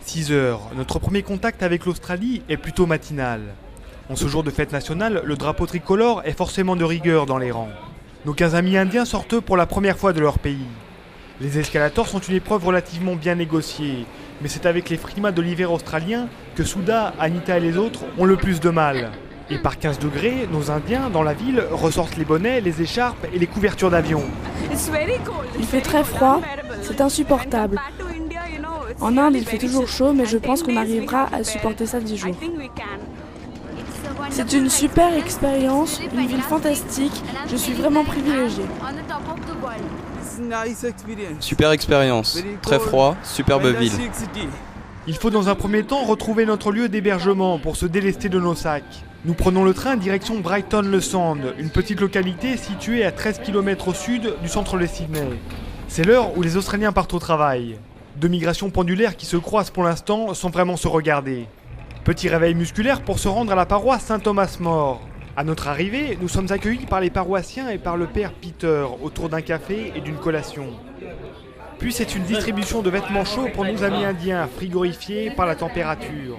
6 heures. Notre premier contact avec l'Australie est plutôt matinal. En ce jour de fête nationale, le drapeau tricolore est forcément de rigueur dans les rangs. Nos 15 amis indiens sortent pour la première fois de leur pays. Les escalators sont une épreuve relativement bien négociée, mais c'est avec les frimas de l'hiver australien que Souda, Anita et les autres ont le plus de mal. Et par 15 degrés, nos Indiens, dans la ville, ressortent les bonnets, les écharpes et les couvertures d'avion. Il fait très froid, c'est insupportable. En Inde, il fait toujours chaud, mais je pense qu'on arrivera à supporter ça 10 jours. C'est une super expérience, une ville fantastique, je suis vraiment privilégiée. Super expérience, très froid, superbe ville. Il faut dans un premier temps retrouver notre lieu d'hébergement pour se délester de nos sacs. Nous prenons le train direction Brighton-le-Sand, une petite localité située à 13 km au sud du centre de Sydney. C'est l'heure où les Australiens partent au travail. Deux migrations pendulaires qui se croisent pour l'instant sans vraiment se regarder. Petit réveil musculaire pour se rendre à la paroisse Saint-Thomas-More. À notre arrivée, nous sommes accueillis par les paroissiens et par le père Peter autour d'un café et d'une collation. Puis c'est une distribution de vêtements chauds pour nos amis indiens, frigorifiés par la température.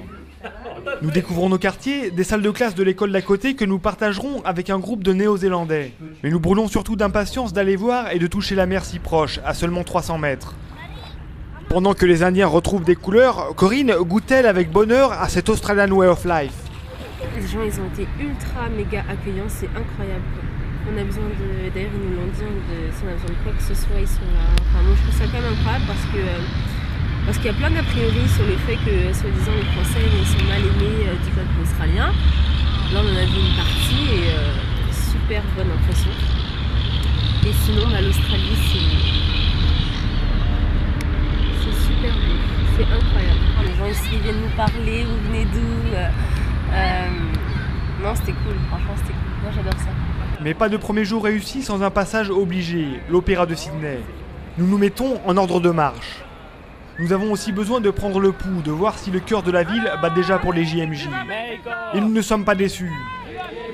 Nous découvrons nos quartiers, des salles de classe de l'école d'à côté que nous partagerons avec un groupe de Néo-Zélandais. Mais nous brûlons surtout d'impatience d'aller voir et de toucher la mer si proche, à seulement 300 mètres. Pendant que les Indiens retrouvent des couleurs, Corinne goûte-t-elle avec bonheur à cet Australian Way of Life. Les gens, ils ont été ultra méga accueillants, c'est incroyable, quoi. On a besoin de... D'ailleurs, ils nous l'ont dit, si on a besoin de quoi que ce soit, ils sont là. Enfin, moi, je trouve ça quand même incroyable parce qu'il y a plein d'a priori sur le fait que, soi-disant, les Français ils sont mal aimés du peuple australien. Là, on en a vu une partie et super bonne impression. Et sinon, l'Australie, c'est super beau, c'est incroyable. Les gens ici ils viennent nous parler, vous venez d'où Non, c'était cool, franchement, c'était cool. Moi, j'adore ça. Mais pas de premier jour réussi sans un passage obligé, l'Opéra de Sydney. Nous nous mettons en ordre de marche. Nous avons aussi besoin de prendre le pouls, de voir si le cœur de la ville bat déjà pour les JMJ. Et nous ne sommes pas déçus.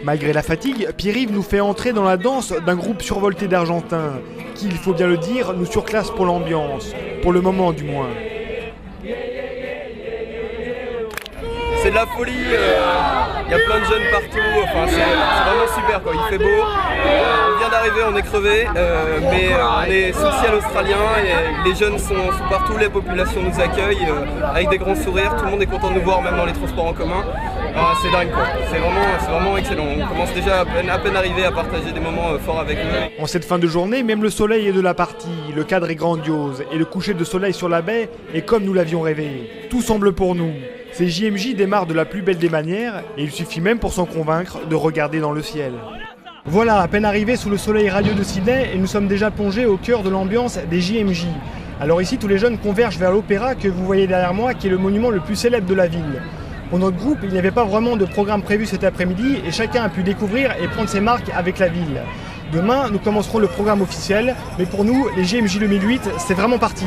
Malgré la fatigue, Pierre-Yves nous fait entrer dans la danse d'un groupe survolté d'Argentins, qui, il faut bien le dire, nous surclasse pour l'ambiance, pour le moment du moins. C'est de la folie, il y a plein de jeunes partout, enfin, c'est vraiment super quoi, il fait beau, on vient d'arriver, on est crevé, mais on est sous le ciel australien et les jeunes sont partout, les populations nous accueillent avec des grands sourires, tout le monde est content de nous voir même dans les transports en commun. C'est dingue quoi, c'est vraiment excellent, on commence déjà à peine arrivé à partager des moments forts avec eux. En cette fin de journée, même le soleil est de la partie, le cadre est grandiose et le coucher de soleil sur la baie est comme nous l'avions rêvé. Tout semble pour nous. Ces JMJ démarrent de la plus belle des manières et il suffit même pour s'en convaincre de regarder dans le ciel. Voilà, à peine arrivés sous le soleil radieux de Sydney et nous sommes déjà plongés au cœur de l'ambiance des JMJ. Alors ici, tous les jeunes convergent vers l'opéra que vous voyez derrière moi, qui est le monument le plus célèbre de la ville. Pour notre groupe, il n'y avait pas vraiment de programme prévu cet après-midi et chacun a pu découvrir et prendre ses marques avec la ville. Demain, nous commencerons le programme officiel, mais pour nous, les JMJ 2008, c'est vraiment parti.